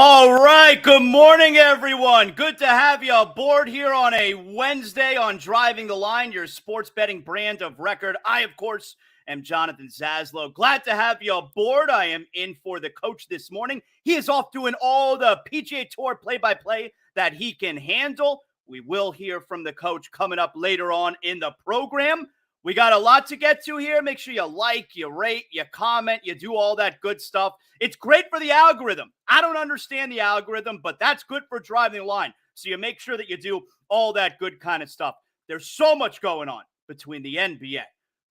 All right. Good morning, everyone. Good to have you aboard here on a Wednesday on Driving the Line, your sports betting brand of record. I, of course, am Jonathan Zaslow. Glad to have you aboard. I am in for the coach this morning. He is off doing all the PGA Tour play-by-play that he can handle. We will hear from the coach coming up later on in the program. We got a lot to get to here. Make sure you like, you rate, you comment, you do all that good stuff. It's great for the algorithm. I don't understand the algorithm, but that's good for Driving the Line. So you make sure that you do all that good kind of stuff. There's so much going on between the NBA,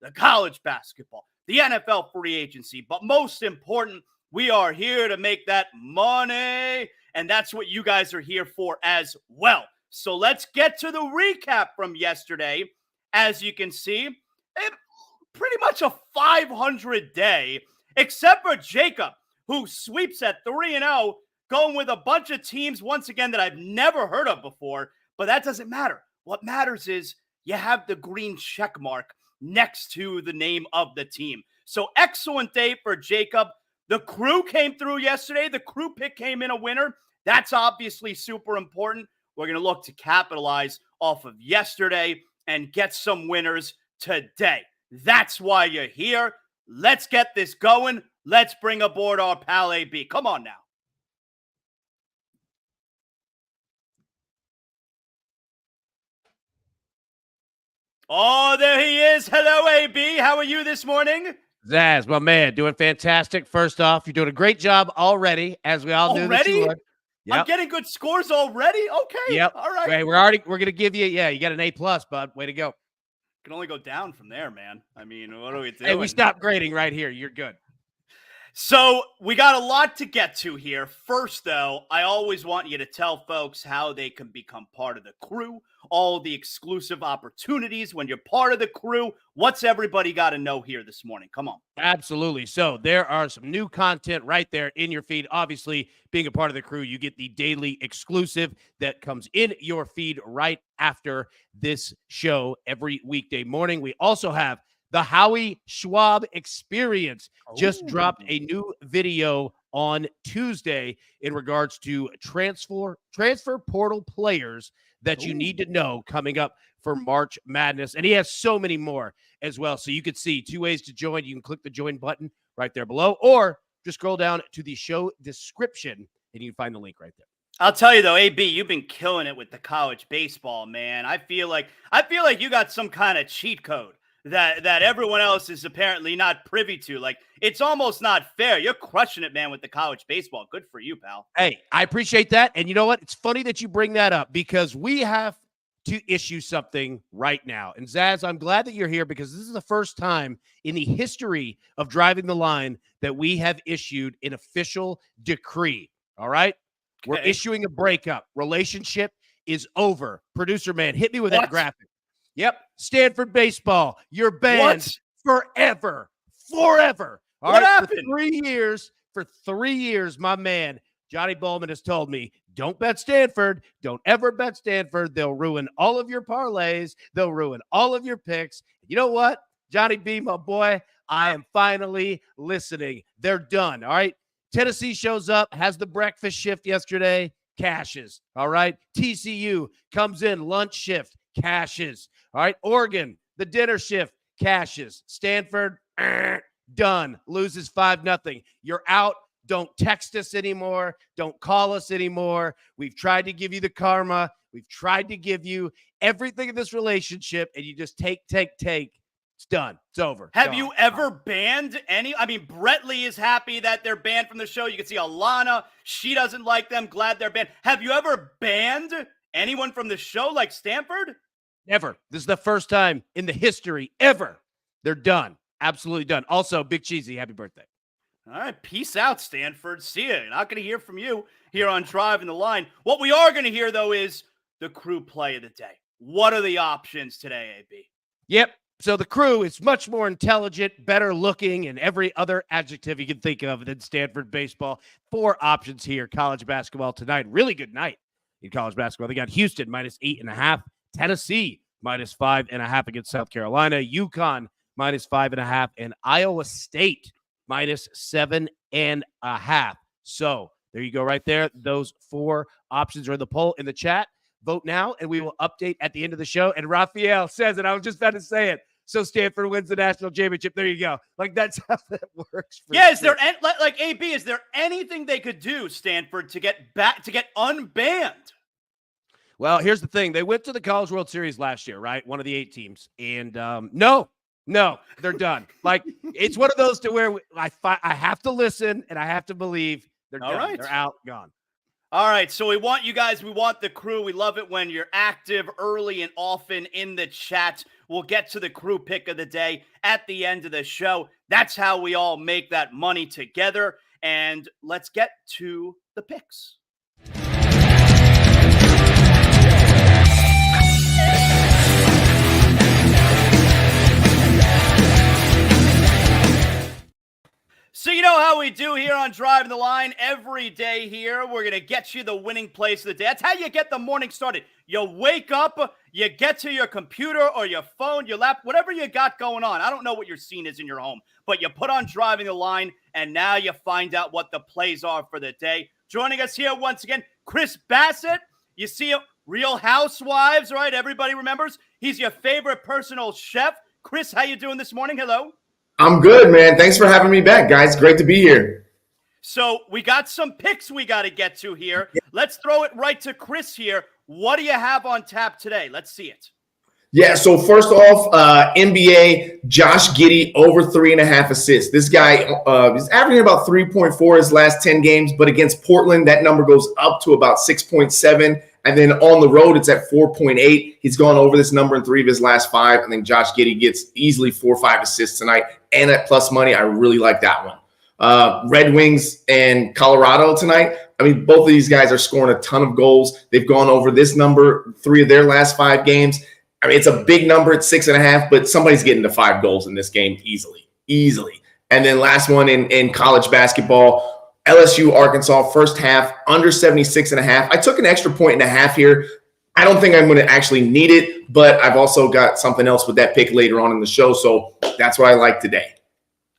the college basketball, the NFL free agency. But most important, we are here to make that money. And that's what you guys are here for as well. So let's get to the recap from yesterday. As you can see, pretty much a 500 day, except for Jacob, who sweeps at 3-0, going with a bunch of teams, once again, that I've never heard of before. But that doesn't matter. What matters is you have the green check mark next to the name of the team. So excellent day for Jacob. The crew came through yesterday. The crew pick came in a winner. That's obviously super important. We're going to look to capitalize off of yesterday and get some winners today. That's why you're here. Let's get this going. Let's bring aboard our pal AB. Come on now. Oh, there he is. Hello, AB. How are you this morning? Zaz, my man, doing fantastic. First off, you're doing a great job already, as we all knew that you would. Yep. I'm getting good scores already? Okay. Yep. All right. We're going to give you, you got an A+, bud. Way to go. Can only go down from there, man. I mean, what are we doing? Hey, we stopped grading right here. You're good. So we got a lot to get to here. First, though, I always want you to tell folks how they can become part of the crew, all the exclusive opportunities when you're part of the crew. What's everybody got to know here this morning? Come on. Absolutely. So there are some new content right there in your feed. Obviously, being a part of the crew, you get the daily exclusive that comes in your feed right after this show every weekday morning. We also have the Howie Schwab Experience. Just dropped a new video on Tuesday in regards to transfer portal players that you need to know coming up for March Madness. And he has so many more as well. So you can see 2 ways to join. You can click the join button right there below, or just scroll down to the show description and you can find the link right there. I'll tell you though, AB, you've been killing it with the college baseball, man. I feel like you got some kind of cheat code that everyone else is apparently not privy to. Like, it's almost not fair. You're crushing it, man, with the college baseball. Good for you, pal. Hey, I appreciate that. And you know what? It's funny that you bring that up because we have to issue something right now. And Zaz, I'm glad that you're here because this is the first time in the history of Driving the Line that we have issued an official decree. All right? Okay. We're issuing a breakup. Relationship is over. Producer man, hit me with that graphic. Yep. Stanford baseball. You're banned forever. Forever. All what right? happened? For 3 years, my man, Johnny Bowman, has told me, don't bet Stanford. Don't ever bet Stanford. They'll ruin all of your parlays. They'll ruin all of your picks. You know what? Johnny B, my boy, I am finally listening. They're done. All right. Tennessee shows up, has the breakfast shift yesterday, cashes. All right. TCU comes in, lunch shift, cashes. All right, Oregon, the dinner shift, cashes. Stanford, done. Loses 5-0. You're out. Don't text us anymore. Don't call us anymore. We've tried to give you the karma. We've tried to give you everything in this relationship, and you just take. It's done. It's over. Have you ever banned any? I mean, Brett Lee is happy that they're banned from the show. You can see Alana. She doesn't like them. Glad they're banned. Have you ever banned anyone from the show like Stanford? Never. This is the first time in the history ever. They're done. Absolutely done. Also, Big Cheesy, happy birthday. All right. Peace out, Stanford. See ya. Not going to hear from you here on Driving the Line. What we are going to hear, though, is the crew play of the day. What are the options today, AB? Yep. So the crew is much more intelligent, better looking, and every other adjective you can think of than Stanford baseball. 4 options here. College basketball tonight. Really good night in college basketball. They got Houston -8.5. Tennessee -5.5 against South Carolina. UConn -5.5. And Iowa State -7.5. So There you go right there. Those 4 options are in the poll in the chat. Vote now, and we will update at the end of the show. And Raphael says it. I was just about to say it. So Stanford wins the national championship. There you go. Like, that's how that works. Yeah, is there like AB? Is there anything they could do, Stanford, to get unbanned? Well, here's the thing. They went to the College World Series last year, right? One of the 8 teams, and no, they're done. Like, it's one of those to where I have to listen and I have to believe they're done. Right. They're out, gone. All right, so we want you guys, we want the crew. We love it when you're active early and often in the chat. We'll get to the crew pick of the day at the end of the show. That's how we all make that money together. And let's get to the picks. So you know how we do here on Driving the Line every day here. We're going to get you the winning place of the day. That's how you get the morning started. You wake up, you get to your computer or your phone, your laptop, whatever you got going on. I don't know what your scene is in your home, but you put on Driving the Line, and now you find out what the plays are for the day. Joining us here once again, Chris Bassett. You see Real Housewives, right? Everybody remembers. He's your favorite personal chef. Chris, how you doing this morning? Hello. I'm good, man. Thanks for having me back, guys. Great to be here. So we got some picks we got to get to here. Let's throw it right to Chris here. What do you have on tap today? Let's see it. Yeah, so first off, NBA, Josh Giddey, over 3.5 assists. This guy is averaging about 3.4 his last 10 games, but against Portland, that number goes up to about 6.7. And then on the road, it's at 4.8. He's gone over this number in 3 of his last 5. I think Josh Giddey gets easily 4 or 5 assists tonight. And at plus money, I really like that one. Red Wings and Colorado tonight. I mean, both of these guys are scoring a ton of goals. They've gone over this number 3 of their last 5 games. I mean, it's a big number at 6.5, but somebody's getting to 5 goals in this game easily. And then last one in college basketball, LSU, Arkansas, first half, under 76.5. I took an extra 1.5 here. I don't think I'm going to actually need it, but I've also got something else with that pick later on in the show, so that's what I like today.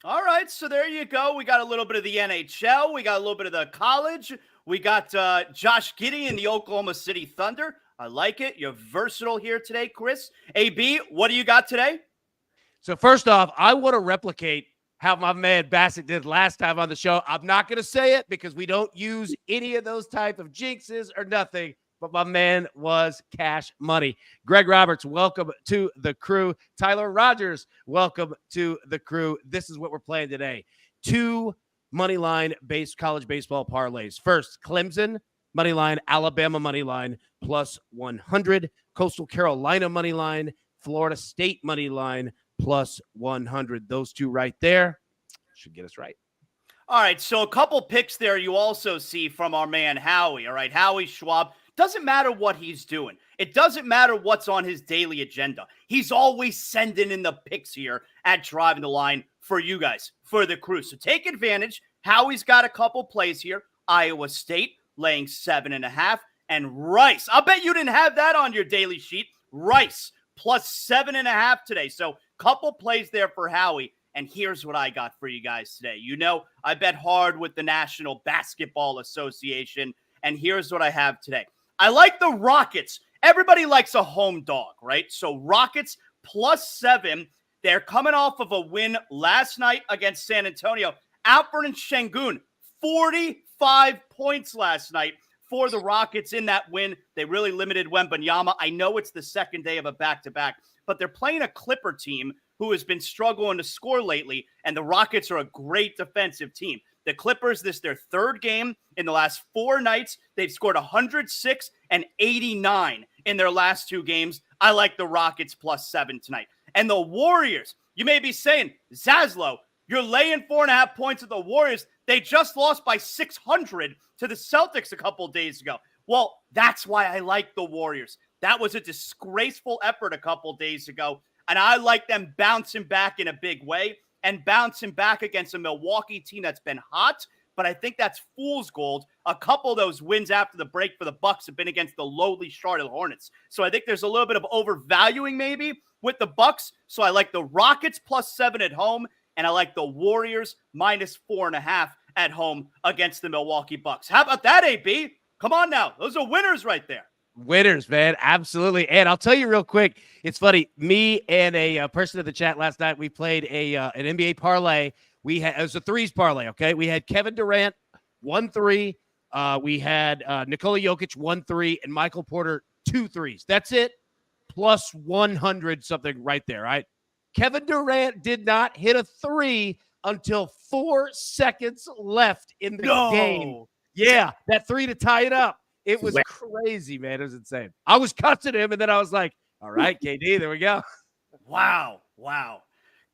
All right, so there you go. We got a little bit of the NHL. We got a little bit of the college. We got Josh Giddey and the Oklahoma City Thunder. I like it. You're versatile here today, Chris. AB, what do you got today? So first off, I want to replicate how my man Bassett did last time on the show. I'm not going to say it because we don't use any of those type of jinxes or nothing, but my man was cash money. Greg Roberts, welcome to the crew. Tyler Rogers, welcome to the crew. This is what we're playing today. 2 money line based college baseball parlays. First, Clemson money line, Alabama money line plus 100, Coastal Carolina money line, Florida State money line plus 100. Those 2 right there should get us right. All right, so a couple picks there you also see from our man Howie. All right, Howie Schwab. Doesn't matter what he's doing. It doesn't matter what's on his daily agenda. He's always sending in the picks here at Driving the Line for you guys, for the crew. So take advantage. Howie's got a couple plays here. Iowa State laying 7.5. And Rice. I'll bet you didn't have that on your daily sheet. Rice plus 7.5 today. So couple plays there for Howie. And here's what I got for you guys today. You know, I bet hard with the National Basketball Association. And here's what I have today. I like the Rockets. Everybody likes a home dog, right? So Rockets plus 7. They're coming off of a win last night against San Antonio. Alperen Sengun, 45 points last night for the Rockets in that win. They really limited Wembanyama. I know it's the second day of a back-to-back, but they're playing a Clipper team who has been struggling to score lately, and the Rockets are a great defensive team. The Clippers, this is their 3rd game in the last 4 nights. They've scored 106 and 89 in their last 2 games. I like the Rockets plus 7 tonight. And the Warriors, you may be saying, Zaslow, you're laying 4.5 points with the Warriors. They just lost by 600 to the Celtics a couple days ago. Well, that's why I like the Warriors. That was a disgraceful effort a couple days ago, and I like them bouncing back in a big way and bouncing back against a Milwaukee team that's been hot, but I think that's fool's gold. A couple of those wins after the break for the Bucks have been against the lowly Charlotte Hornets. So I think there's a little bit of overvaluing maybe with the Bucks. So I like the Rockets plus 7 at home, and I like the Warriors minus 4.5 at home against the Milwaukee Bucks. How about that, AB? Come on now. Those are winners right there. Winners, man. Absolutely. And I'll tell you real quick, it's funny. Me and a person in the chat last night, we played an NBA parlay. It was a threes parlay, okay? We had Kevin Durant, 1-3. We had Nikola Jokic, 1-3, and Michael Porter, 2 threes. That's it. Plus 100 something right there, right? Kevin Durant did not hit a 3 until 4 seconds left in the game. Yeah, that 3 to tie it up. It was crazy, man. It was insane. I was cussing him, and then I was like, all right, KD, there we go. Wow.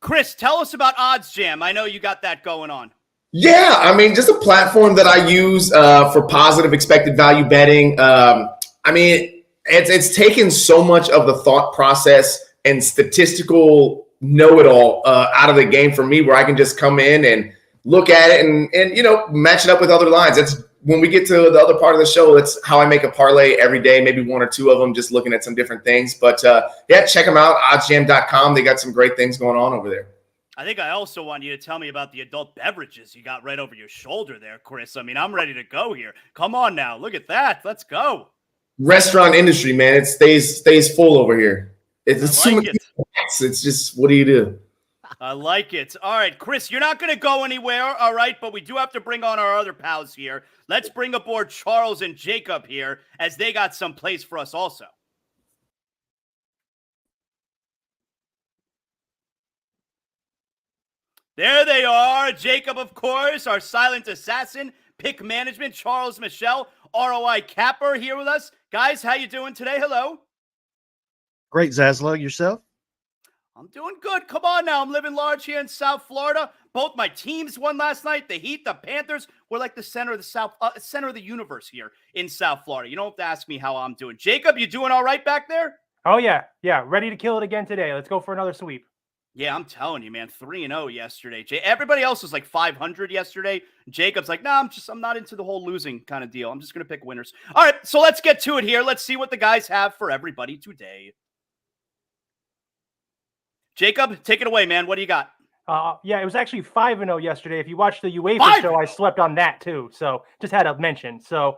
Chris, tell us about Odds Jam. I know you got that going on. Yeah, I mean, just a platform that I use for positive expected value betting. I mean, it's taken so much of the thought process and statistical know-it-all out of the game for me, where I can just come in and look at it and match it up with other lines. That's when we get to the other part of the show. That's how I make a parlay every day, maybe 1 or 2 of them, just looking at some different things. But yeah, check them out, oddsjam.com. They got some great things going on over there. I think I also want you to tell me about the adult beverages you got right over your shoulder there, Chris. I mean, I'm ready to go here. Come on now. Look at that. Let's go. Restaurant industry, man. It stays full over here. It's I like it. It's just, what do you do? I like it. All right, Chris, you're not going to go anywhere, all right? But we do have to bring on our other pals here. Let's bring aboard Charles and Jacob here, as they got some plays for us also. There they are. Jacob, of course, our silent assassin, pick management, Charles Michelle, ROI Capper here with us. Guys, how you doing today? Hello. Great, Zaslow. Yourself? I'm doing good. Come on now. I'm living large here in South Florida. Both my teams won last night. The Heat, the Panthers. We're like the center of the center of the universe here in South Florida. You don't have to ask me how I'm doing. Jacob, you doing all right back there? Oh, yeah. Ready to kill it again today. Let's go for another sweep. Yeah, I'm telling you, man. 3-0 yesterday. Everybody else was like 500 yesterday. Jacob's like, nah, I'm not into the whole losing kind of deal. I'm just going to pick winners. All right, so let's get to it here. Let's see what the guys have for everybody today. Jacob, take it away, man. What do you got? Yeah, it was actually 5-0 yesterday. If you watched the UEFA show, I slept on that too. So just had to mention. So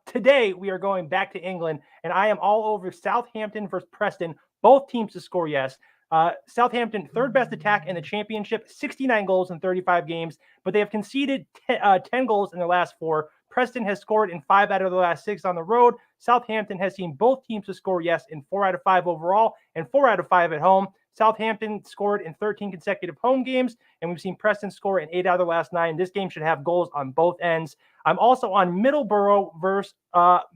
today we are going back to England, and I am all over Southampton versus Preston. Both teams to score yes. Southampton, third best attack in the championship, 69 goals in 35 games, but they have conceded 10 goals in their last 4. Preston has scored in 5 out of the last 6 on the road. Southampton has seen both teams to score yes in 4 out of 5 overall and 4 out of 5 at home. Southampton scored in 13 consecutive home games, and we've seen Preston score in 8 out of the last 9. This game should have goals on both ends. I'm also on Middlesbrough versus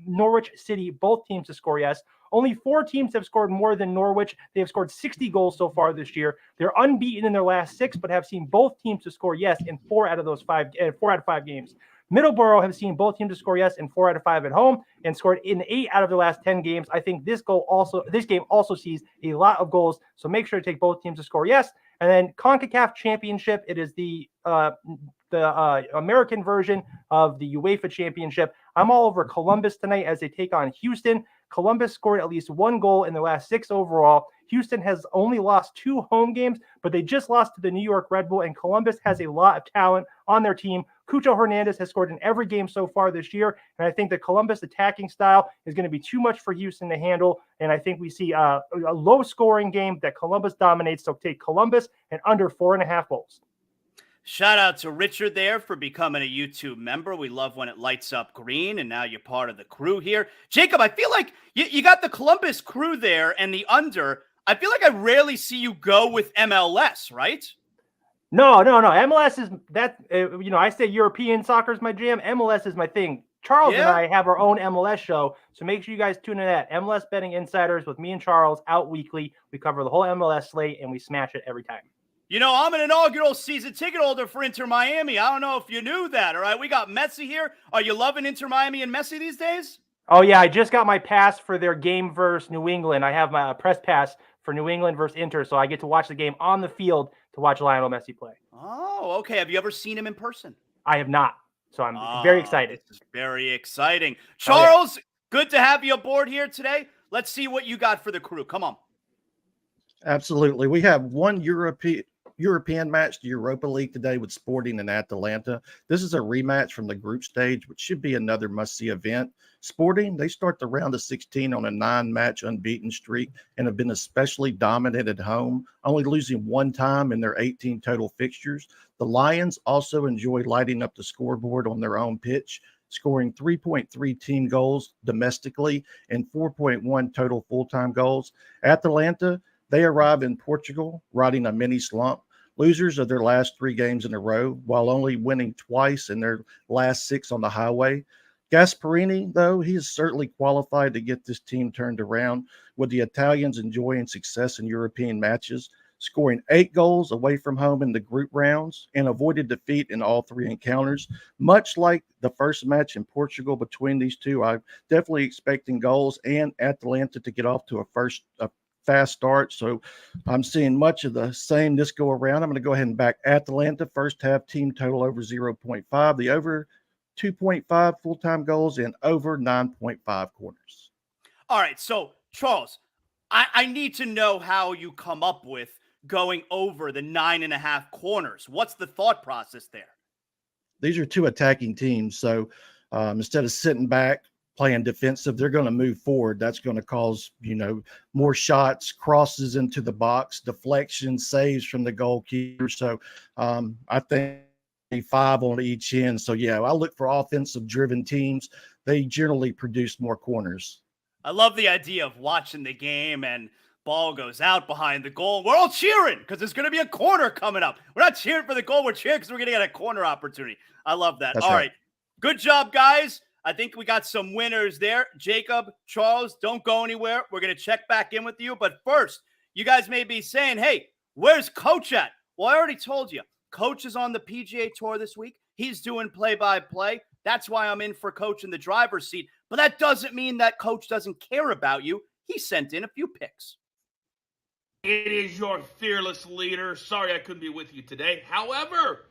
Norwich City, both teams to score yes. Only 4 teams have scored more than Norwich. They have scored 60 goals so far this year. They're unbeaten in their last 6, but have seen both teams to score yes in 4 out of 5 games. Middlesbrough have seen both teams to score yes in 4 out of 5 at home and scored in 8 out of the last 10 games. I think this game also sees a lot of goals, so make sure to take both teams to score yes. And then CONCACAF Championship, it is the American version of the UEFA Championship. I'm all over Columbus tonight as they take on Houston. Columbus scored at least 1 goal in the last 6 overall. Houston has only lost 2 home games, but they just lost to the New York Red Bull, and Columbus has a lot of talent on their team. Cucho Hernandez has scored in every game so far this year, and I think the Columbus attacking style is going to be too much for Houston to handle, and I think we see a low-scoring game that Columbus dominates, so take Columbus and under 4.5 goals. Shout out to Richard there for becoming a YouTube member. We love when it lights up green, and now you're part of the crew here. Jacob, I feel like you got the Columbus crew there and the under. I feel like I rarely see you go with MLS, right? No. MLS is that, I say European soccer is my jam. MLS is my thing. Charles and I have our own MLS show, so make sure you guys tune in to that. MLS Betting Insiders with me and Charles out weekly. We cover the whole MLS slate, and we smash it every time. You know, I'm an inaugural season ticket holder for Inter Miami. I don't know if you knew that, all right? We got Messi here. Are you loving Inter Miami and Messi these days? Oh, yeah. I just got my pass for their game versus New England. I have my press pass for New England versus Inter, so I get to watch the game on the field to watch Lionel Messi play. Oh, okay. Have you ever seen him in person? I have not, so I'm very excited. This is very exciting. Charles, good to have you aboard here today. Let's see what you got for the crew. Come on. Absolutely. We have one European match, the Europa League today with Sporting and Atalanta. This is a rematch from the group stage, which should be another must-see event. Sporting, they start the round of 16 on a 9-match unbeaten streak and have been especially dominant at home, only losing one time in their 18 total fixtures. The Lions also enjoy lighting up the scoreboard on their own pitch, scoring 3.3 team goals domestically and 4.1 total full-time goals. Atalanta, they arrive in Portugal riding a mini slump, losers of their last 3 games in a row, while only winning twice in their last 6 on the highway. Gasperini, though, he is certainly qualified to get this team turned around, with the Italians enjoying success in European matches, scoring 8 goals away from home in the group rounds and avoided defeat in all 3 encounters. Much like the first match in Portugal between these two, I'm definitely expecting goals and Atalanta to get off to a fast start. So I'm seeing much of the same this go around. I'm going to go ahead and back Atalanta first half team total over 0.5, the over 2.5 full-time goals, and over 9.5 corners. All right. So, Charles, I need to know how you come up with going over the 9.5 corners. What's the thought process there? These are 2 attacking teams. So instead of sitting back, playing defensive, they're going to move forward. That's going to cause, more shots, crosses into the box, deflections, saves from the goalkeeper. So I think 5 on each end. So, yeah, I look for offensive-driven teams. They generally produce more corners. I love the idea of watching the game and ball goes out behind the goal. We're all cheering because there's going to be a corner coming up. We're not cheering for the goal. We're cheering because we're going to get a corner opportunity. I love that. That's all right. right. Good job, guys. I think we got some winners there. Jacob, Charles, don't go anywhere. We're going to check back in with you. But first, you guys may be saying, hey, where's Coach at? Well, I already told you. Coach is on the PGA Tour this week. He's doing play-by-play. That's why I'm in for Coach in the driver's seat. But that doesn't mean that Coach doesn't care about you. He sent in a few picks. It is your fearless leader. Sorry I couldn't be with you today. However,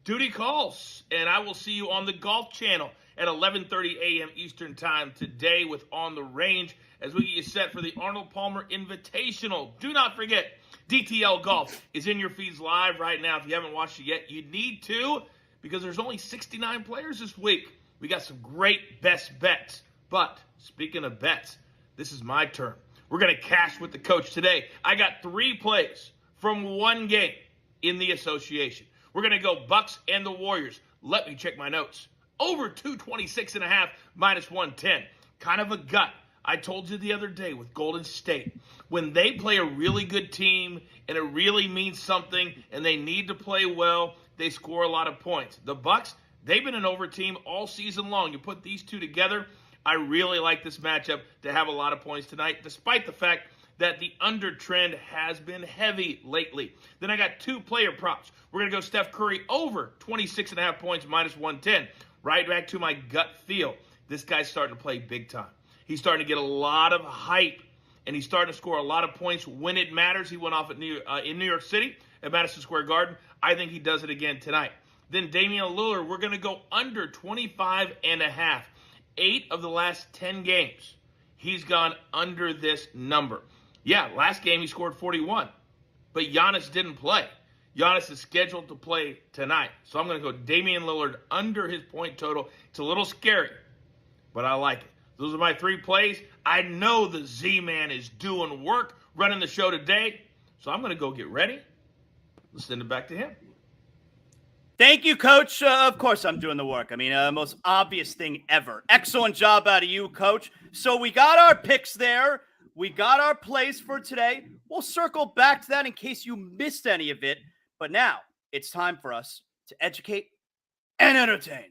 duty calls, and I will see you on the Golf Channel at 11:30 a.m. Eastern Time today with On the Range as we get you set for the Arnold Palmer Invitational. Do not forget, DTL Golf is in your feeds live right now. If you haven't watched it yet, you need to, because there's only 69 players this week. We got some great best bets. But speaking of bets, this is my turn. We're going to cash with the coach today. I got 3 plays from 1 game in the association. We're going to go Bucks and the Warriors. Let me check my notes. Over 226.5 minus 110. Kind of a gut. I told you the other day with Golden State, when they play a really good team and it really means something and they need to play well, they score a lot of points. The Bucks, they've been an over team all season long. You put these 2 together, I really like this matchup to have a lot of points tonight, despite the fact that the under trend has been heavy lately. Then I got 2 player props. We're going to go Steph Curry over 26.5 points minus 110. Right back to my gut feel. This guy's starting to play big time. He's starting to get a lot of hype, and he's starting to score a lot of points when it matters. He went off at in New York City at Madison Square Garden. I think he does it again tonight. Then Damian Lillard, we're going to go under 25.5. 8 of the last 10 games, he's gone under this number. Yeah, last game he scored 41, but Giannis didn't play. Giannis is scheduled to play tonight. So I'm going to go Damian Lillard under his point total. It's a little scary, but I like it. Those are my 3 plays. I know the Z-Man is doing work running the show today, so I'm going to go get ready. Let's send it back to him. Thank you, Coach. Of course, I'm doing the work. I mean, most obvious thing ever. Excellent job out of you, Coach. So we got our picks there. We got our plays for today. We'll circle back to that in case you missed any of it. But now it's time for us to educate and entertain.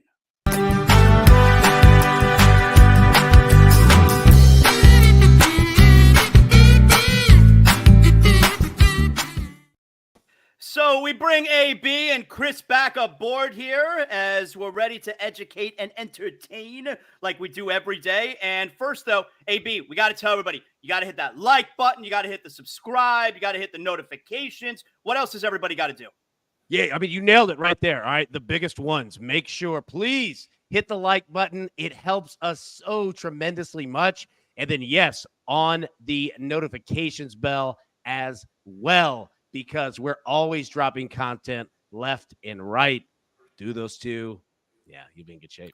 So we bring AB and Chris back aboard here as we're ready to educate and entertain like we do every day. And first, though, AB, we got to tell everybody, you got to hit that like button. You got to hit the subscribe. You got to hit the notifications. What else does everybody got to do? Yeah, I mean, you nailed it right there. All right, the biggest ones. Make sure, please, hit the like button. It helps us so tremendously much. And then, yes, on the notifications bell as well. because we're always dropping content left and right. Do those two. Yeah, you'll be in good shape.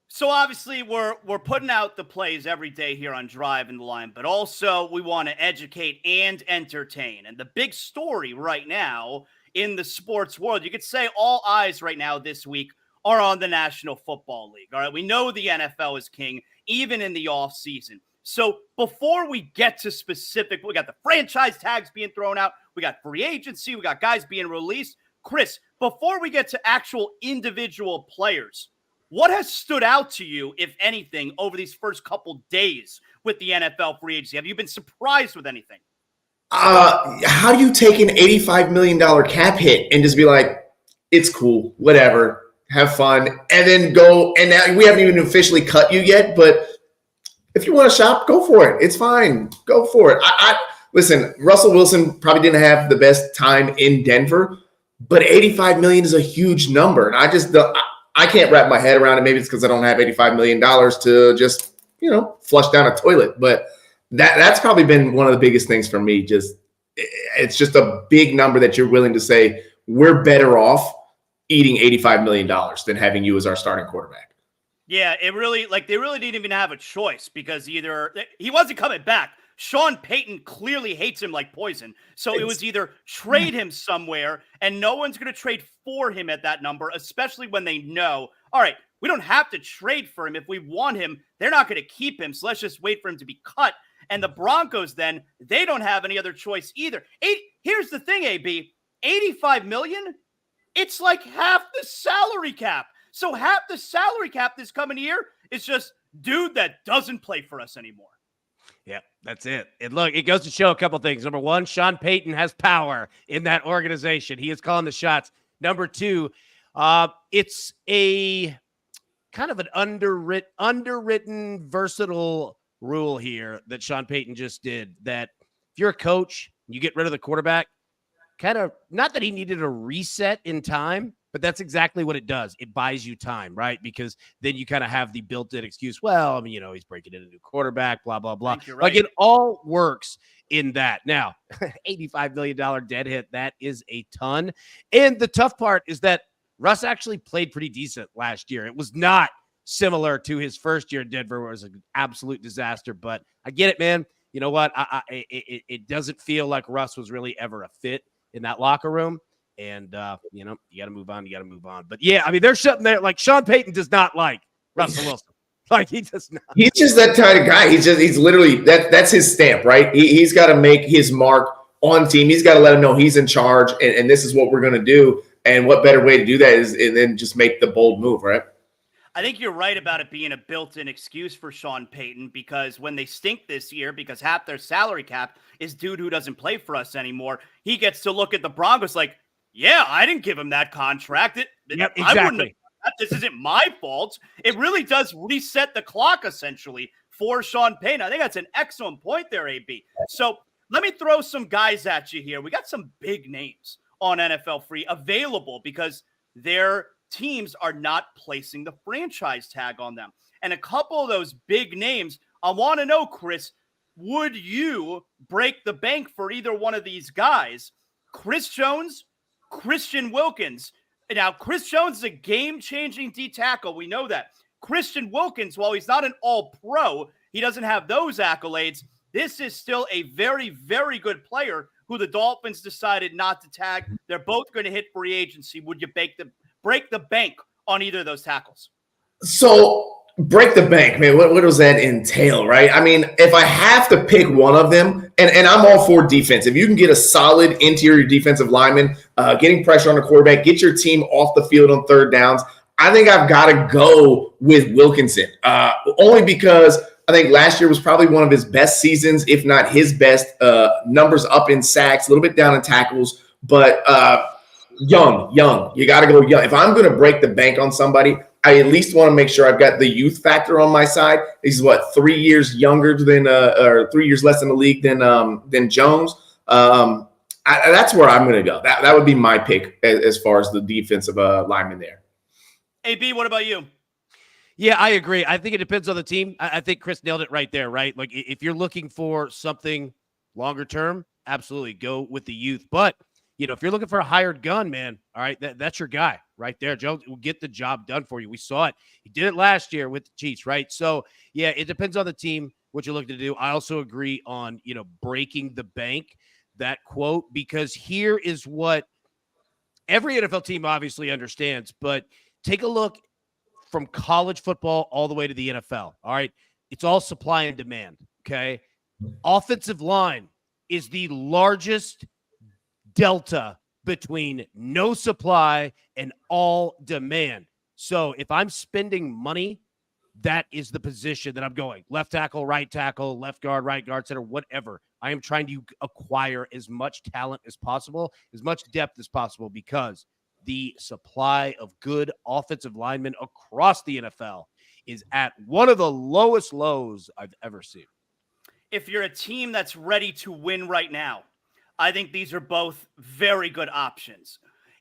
So obviously we're putting out the plays every day here on Driving the Line, but also we want to educate and entertain. And the big story right now in the sports world, you could say all eyes right now this week are on the National Football League. All right, we know the NFL is king, even in the offseason. So before we get to specific, we got the franchise tags being thrown out, we got free agency, we got guys being released. Chris, before we get to actual individual players, what has stood out to you, if anything, over these first couple days with the NFL free agency? Have you been surprised with anything? How do you take an $85 million cap hit and just be like, it's cool, whatever, have fun, and then go, and now we haven't even officially cut you yet, but if you want to shop, go for it. It's fine. Go for it. Listen, Russell Wilson probably didn't have the best time in Denver, but $85 million is a huge number. And I can't wrap my head around it. Maybe it's because I don't have $85 million to just, flush down a toilet. But that's probably been one of the biggest things for me. It's just a big number that you're willing to say, we're better off eating $85 million than having you as our starting quarterback. Yeah, they really didn't even have a choice because either he wasn't coming back. Sean Payton clearly hates him like poison. So it was either trade him somewhere, and no one's going to trade for him at that number, especially when they know, all right, we don't have to trade for him. If we want him, they're not going to keep him. So let's just wait for him to be cut. And the Broncos, then, they don't have any other choice either. Here's the thing, AB, $85 million, it's like half the salary cap. So half the salary cap this coming year is just dude that doesn't play for us anymore. Yeah, that's it. And look, it goes to show a couple things. Number one, Sean Payton has power in that organization. He is calling the shots. Number two, it's a kind of an underwritten, versatile rule here that Sean Payton just did, that if you're a coach, you get rid of the quarterback, kind of, not that he needed a reset in time, but that's exactly what it does. It buys you time, right? Because then you kind of have the built-in excuse, well, I mean, he's breaking in a new quarterback, blah, blah, blah. Right. Like, it all works in that. Now, $85 million dead hit, that is a ton. And the tough part is that Russ actually played pretty decent last year. It was not similar to his first year in Denver, where it was an absolute disaster. But I get it, man. You know what? It doesn't feel like Russ was really ever a fit in that locker room. And, you got to move on. You got to move on. But, yeah, I mean, there's something there. Like, Sean Payton does not like Russell Wilson. Like, he does not. He's just that kind of guy. He's literally that's his stamp, right? He's got to make his mark on team. He's got to let them know he's in charge, and this is what we're going to do. And what better way to do that is and then just make the bold move, right? I think you're right about it being a built-in excuse for Sean Payton, because when they stink this year, because half their salary cap is dude who doesn't play for us anymore, he gets to look at the Broncos like, yeah, I didn't give him that contract. Yep, exactly. This isn't my fault. It really does reset the clock, essentially, for Sean Payton. I think that's an excellent point there, AB. So let me throw some guys at you here. We got some big names on NFL Free available because their teams are not placing the franchise tag on them. And a couple of those big names, I want to know, Chris, would you break the bank for either one of these guys? Chris Jones, Christian Wilkins. Now, Chris Jones is a game-changing D tackle. We know that. Christian Wilkins, while he's not an all-pro, he doesn't have those accolades. This is still a very, very good player who the Dolphins decided not to tag. They're both going to hit free agency. Would you break the bank on either of those tackles? So break the bank, man. What does that entail, right? I mean, if I have to pick one of them, and I'm all for defense. If you can get a solid interior defensive lineman, getting pressure on the quarterback, get your team off the field on third downs, I think I've got to go with Wilkinson. Only because I think last year was probably one of his best seasons, if not his best. Numbers up in sacks, a little bit down in tackles, but young. You got to go young. If I'm going to break the bank on somebody, I at least want to make sure I've got the youth factor on my side. He's 3 years younger than, or 3 years less in the league than Jones. That's where I'm going to go. That would be my pick as far as the defensive lineman there. AB, what about you? Yeah, I agree. I think it depends on the team. I think Chris nailed it right there, right? Like, if you're looking for something longer term, absolutely go with the youth. But if you're looking for a hired gun, man, all right, that's your guy right there. Jones will get the job done for you. We saw it. He did it last year with the Chiefs, right? So, yeah, it depends on the team, what you're looking to do. I also agree on, breaking the bank, that quote, because here is what every NFL team obviously understands, but take a look from college football all the way to the NFL, all right? It's all supply and demand, okay? Offensive line is the largest delta between no supply and all demand. So if I'm spending money, that is the position that I'm going. Left tackle, right tackle, left guard, right guard, center, whatever. I am trying to acquire as much talent as possible, as much depth as possible, because the supply of good offensive linemen across the NFL is at one of the lowest lows I've ever seen. If you're a team that's ready to win right now, I think these are both very good options.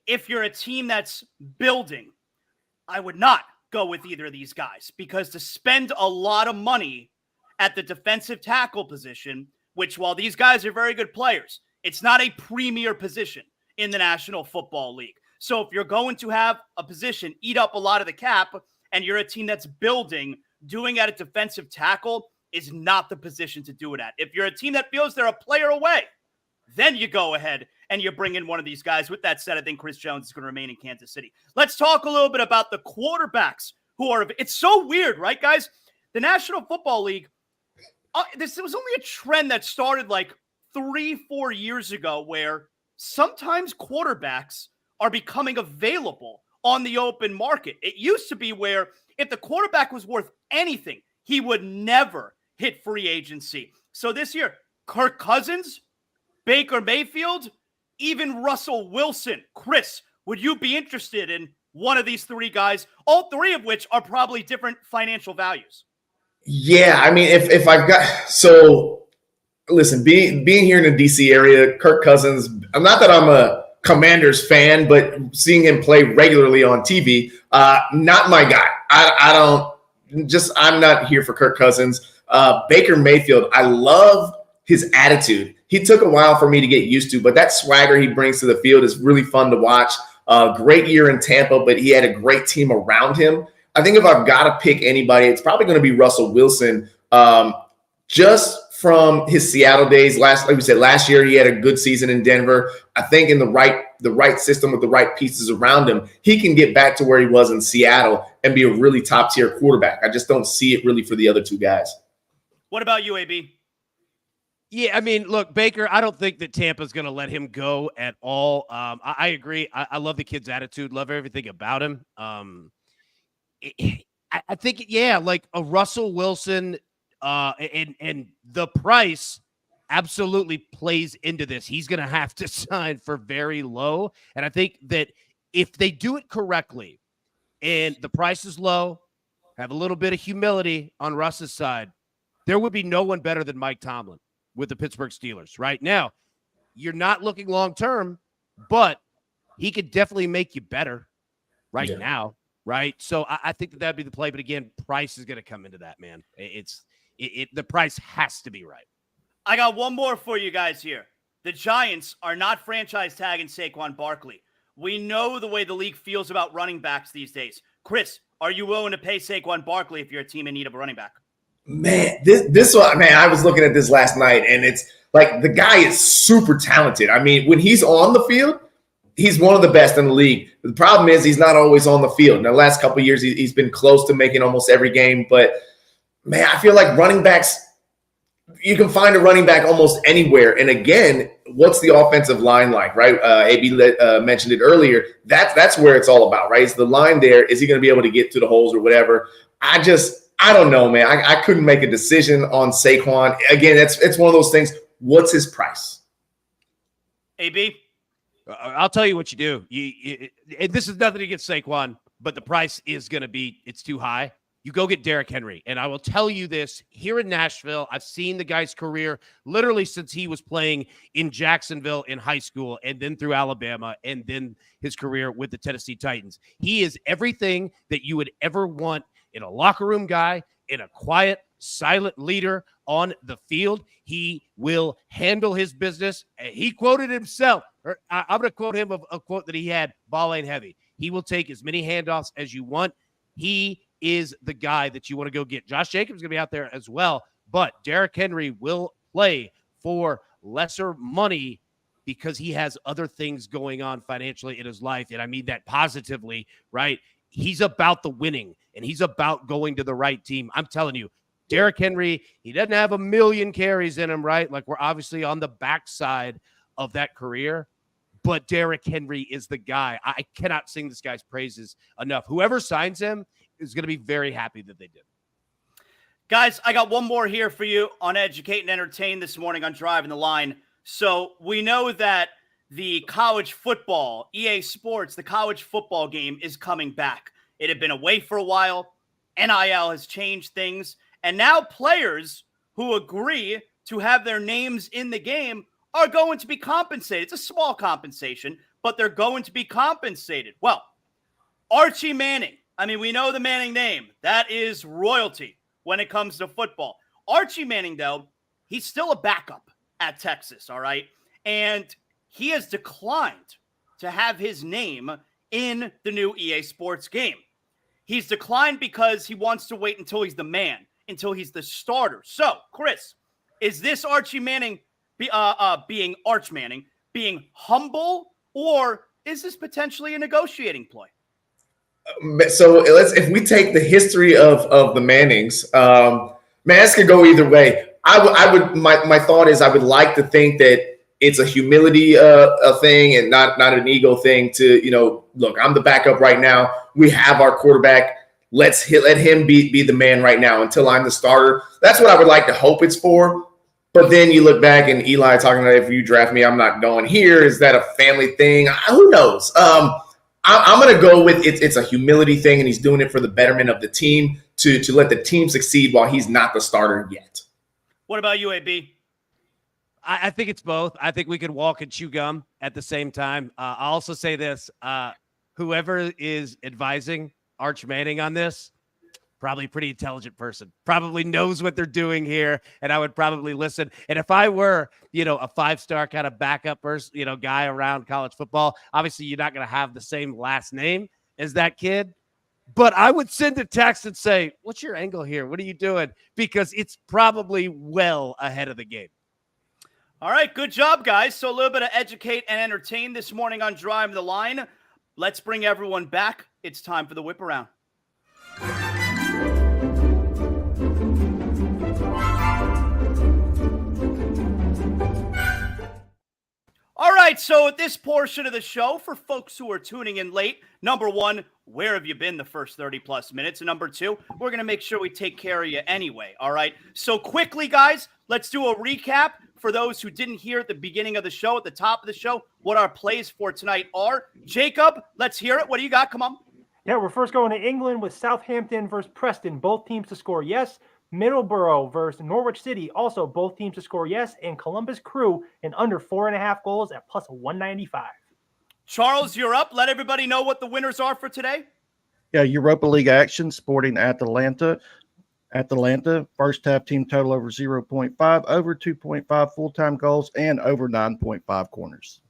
If you're a team that's building, I would not go with either of these guys, because to spend a lot of money at the defensive tackle position, which while these guys are very good players, it's not a premier position in the National Football League. So if you're going to have a position eat up a lot of the cap and you're a team that's building, doing at a defensive tackle is not the position to do it at. If you're a team that feels they're a player away, then you go ahead and you bring in one of these guys. With that said, I think Chris Jones is going to remain in Kansas City. Let's talk a little bit about the quarterbacks who are – it's so weird, right, guys? The National Football League, this was only a trend that started like 3-4 years ago, where sometimes quarterbacks are becoming available on the open market. It used to be where if the quarterback was worth anything, he would never hit free agency. So this year, Kirk Cousins, Baker Mayfield, even Russell Wilson. Chris, would you be interested in one of these three guys, all three of which are probably different financial values? Yeah, I mean, if I've got – so, listen, being here in the DC area, Kirk Cousins, not that I'm a Commanders fan, but seeing him play regularly on TV, not my guy. I'm not here for Kirk Cousins. Baker Mayfield, I love his attitude. He took a while for me to get used to, but that swagger he brings to the field is really fun to watch. Great year in Tampa, but he had a great team around him. I think if I've got to pick anybody, it's probably going to be Russell Wilson. Just from his Seattle days, like we said, last year he had a good season in Denver. I think in the right system with the right pieces around him, he can get back to where he was in Seattle and be a really top tier quarterback. I just don't see it really for the other two guys. What about you, AB? Yeah, I mean, look, Baker, I don't think that Tampa's going to let him go at all. I agree. I love the kid's attitude, love everything about him. I think, yeah, like a Russell Wilson and the price absolutely plays into this. He's going to have to sign for very low. And I think that if they do it correctly and the price is low, have a little bit of humility on Russ's side, there would be no one better than Mike Tomlin with the Pittsburgh Steelers. Right now, you're not looking long-term, but he could definitely make you better now. Right. So I think that'd be the play. But again, price is going to come into that, man. The price has to be right. I got one more for you guys here. The Giants are not franchise tagging Saquon Barkley. We know the way the league feels about running backs these days. Chris, are you willing to pay Saquon Barkley if you're a team in need of a running back? Man, this one, man, I was looking at this last night, and it's like the guy is super talented. I mean, when he's on the field, he's one of the best in the league. The problem is he's not always on the field. In the last couple of years, he's been close to making almost every game. But, man, I feel like running backs, you can find a running back almost anywhere. And, again, what's the offensive line like, right? AB mentioned it earlier. That's where it's all about, right? It's the line there. Is he going to be able to get to the holes or whatever? I don't know, man. I couldn't make a decision on Saquon. Again, it's one of those things. What's his price? AB? I'll tell you what you do. And this is nothing against Saquon, but the price is going to be, it's too high. You go get Derrick Henry. And I will tell you this, here in Nashville, I've seen the guy's career literally since he was playing in Jacksonville in high school and then through Alabama and then his career with the Tennessee Titans. He is everything that you would ever want in a locker room guy, in a quiet, silent leader on the field. He will handle his business. He quoted himself, I'm going to quote him a quote that he had, ball ain't heavy. He will take as many handoffs as you want. He is the guy that you want to go get. Josh Jacobs is going to be out there as well, but Derrick Henry will play for lesser money because he has other things going on financially in his life. And I mean that positively, right? He's about the winning, and he's about going to the right team. I'm telling you, Derrick Henry, he doesn't have a million carries in him, right? Like, we're obviously on the backside of that career, but Derrick Henry is the guy. I cannot sing this guy's praises enough. Whoever signs him is going to be very happy that they did. Guys, I got one more here for you on Educate and Entertain this morning on Driving the Line. So we know that the college football, EA Sports, the college football game is coming back. It had been away for a while. NIL has changed things. And now players who agree to have their names in the game are going to be compensated. It's a small compensation, but they're going to be compensated. Well, Archie Manning. I mean, we know the Manning name. That is royalty when it comes to football. Archie Manning, though, he's still a backup at Texas, all right? And he has declined to have his name in the new EA Sports game. He's declined because he wants to wait until he's the man, until he's the starter. So, Chris, is this Archie Manning being Arch Manning, being humble, or is this potentially a negotiating ploy? So if we take the history of the Mannings, man, this could go either way. My thought is I would like to think that it's a humility thing and not an ego thing to, look, I'm the backup right now. We have our quarterback. Let him be the man right now until I'm the starter. That's what I would like to hope it's for. But then you look back and Eli talking about, if you draft me, I'm not going here. Is that a family thing? Who knows? I'm going to go with it's a humility thing, and he's doing it for the betterment of the team to let the team succeed while he's not the starter yet. What about you, AB? I think it's both. I think we could walk and chew gum at the same time. I'll also say this. Whoever is advising Arch Manning on this, probably a pretty intelligent person, probably knows what they're doing here, and I would probably listen. And if I were, a five-star kind of backup person, guy around college football, obviously you're not going to have the same last name as that kid, but I would send a text and say, what's your angle here? What are you doing? Because it's probably well ahead of the game. All right, good job, guys. So a little bit of Educate and Entertain this morning on Drive the Line. Let's bring everyone back. It's time for the whip around. All right, so at this portion of the show, for folks who are tuning in late, number one, where have you been the first 30-plus minutes? And number two, we're going to make sure we take care of you anyway, all right? So quickly, guys, let's do a recap for those who didn't hear at the beginning of the show, at the top of the show, what our plays for tonight are. Jacob, let's hear it. What do you got? Come on. Yeah, we're first going to England with Southampton versus Preston. Both teams to score yes. Middlesbrough versus Norwich City. Also, both teams to score yes. And Columbus Crew in under 4.5 goals at plus 195. Charles, you're up. Let everybody know what the winners are for today. Yeah, Europa League action, Sporting Atalanta. First half team total over 0.5, over 2.5 full-time goals, and over 9.5 corners.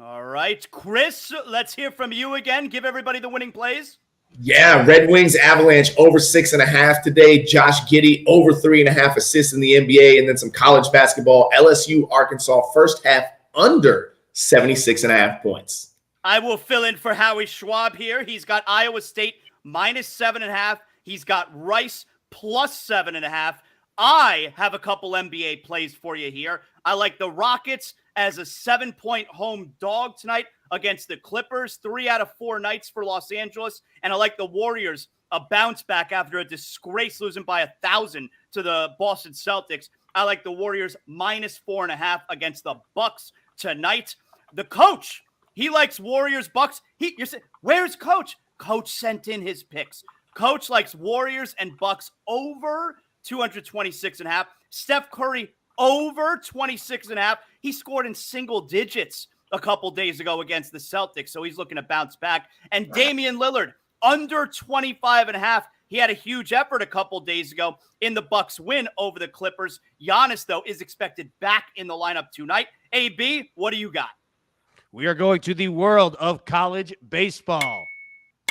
All right. Chris, let's hear from you again. Give everybody the winning plays. Yeah, Red Wings Avalanche over 6.5 today. Josh Giddey over 3.5 assists in the NBA, and then some college basketball. LSU Arkansas first half under 76.5 points. I will fill in for Howie Schwab here. He's got Iowa State minus 7.5. He's got Rice plus 7.5. I have a couple NBA plays for you here. I like the Rockets as a 7-point home dog tonight against the Clippers. 3 out of 4 nights for Los Angeles. And I like the Warriors, a bounce back after a disgrace losing by 1,000 to the Boston Celtics. I like the Warriors minus 4.5 against the Bucks tonight. The coach, he likes Warriors, Bucks. You're saying, where's Coach? Coach sent in his picks. Coach likes Warriors and Bucks over 226.5. Steph Curry over 26.5. He scored in single digits a couple days ago against the Celtics, so he's looking to bounce back. And Damian Lillard under 25.5. He had a huge effort a couple days ago in the Bucks win over the Clippers. Giannis, though, is expected back in the lineup tonight. AB, what do you got? We are going to the world of college baseball.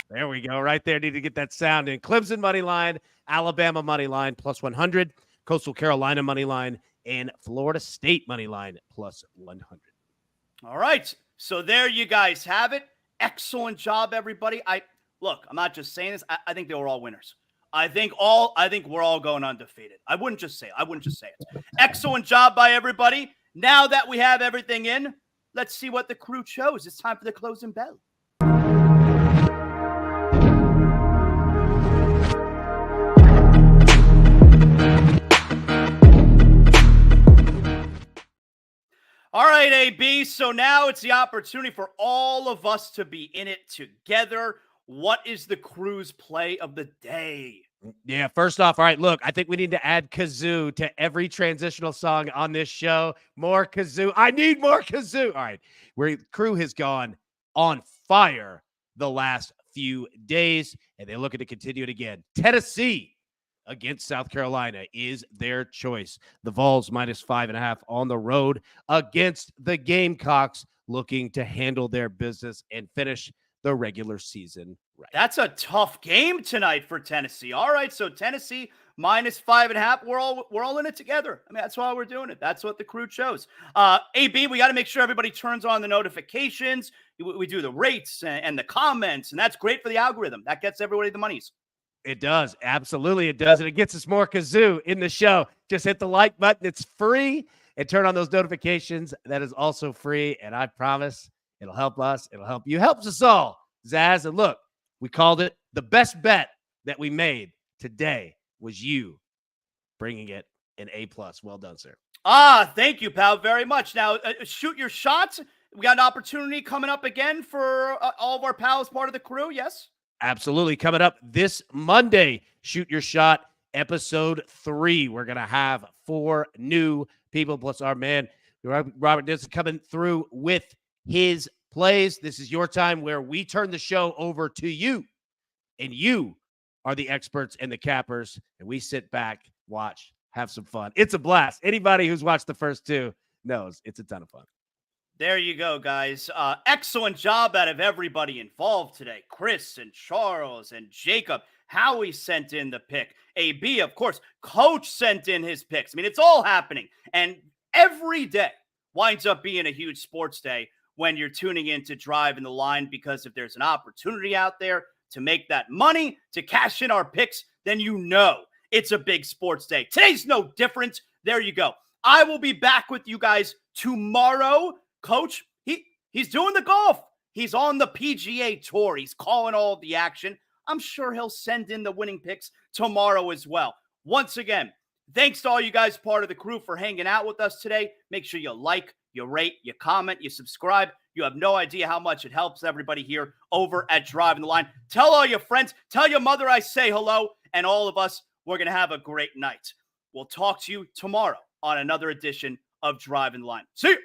There we go. Right there. Need to get that sound in. Clemson money line, Alabama money line plus 100, Coastal Carolina money line, and Florida State money line plus 100. All right. So there you guys have it. Excellent job, everybody. I'm not just saying this. I think they were all winners. I think we're all going undefeated. I wouldn't just say it. Excellent job by everybody. Now that we have everything in, let's see what the crew chose. It's time for the closing bell. All right, AB. So now it's the opportunity for all of us to be in it together. What is the crew's play of the day? Yeah, first off, all right, look, I think we need to add kazoo to every transitional song on this show. More kazoo. I need more kazoo. All right, crew has gone on fire the last few days, and they're looking to continue it again. Tennessee against South Carolina is their choice. The Vols minus 5.5 on the road against the Gamecocks, looking to handle their business and finish the regular season right. That's a tough game tonight for Tennessee. All right, so Tennessee minus 5.5. We're all in it together. I mean, that's why we're doing it. That's what the crew chose. AB, we got to make sure everybody turns on the notifications. We do the rates and the comments, and that's great for the algorithm. That gets everybody the monies. It does. Absolutely, it does. And it gets us more kazoo in the show. Just hit the like button. It's free. And turn on those notifications. That is also free. And I promise it'll help us. It'll help you. Helps us all, Zaz. And look, we called it the best bet that we made today was you bringing it an A+. Well done, sir. Thank you, pal, very much. Now, shoot your shots. We got an opportunity coming up again for all of our pals, part of the crew. Yes? Absolutely. Coming up this Monday, Shoot Your Shot, episode 3. We're going to have 4 new people, plus our man, Robert Dixon, coming through with his plays. This is your time where we turn the show over to you, and you are the experts and the cappers, and we sit back, watch, have some fun. It's a blast. Anybody who's watched the first 2 knows it's a ton of fun. There you go, guys. Excellent job out of everybody involved today. Chris and Charles and Jacob. Howie sent in the pick. AB, of course. Coach sent in his picks. I mean, it's all happening. And every day winds up being a huge sports day when you're tuning in to Drive in the Line, because if there's an opportunity out there to make that money, to cash in our picks, then you know it's a big sports day. Today's no different. There you go. I will be back with you guys tomorrow. Coach, he's doing the golf. He's on the PGA Tour. He's calling all of the action. I'm sure he'll send in the winning picks tomorrow as well. Once again, thanks to all you guys, part of the crew, for hanging out with us today. Make sure you like, you rate, you comment, you subscribe. You have no idea how much it helps everybody here over at Driving the Line. Tell all your friends, tell your mother I say hello, and all of us, we're going to have a great night. We'll talk to you tomorrow on another edition of Driving the Line. See you.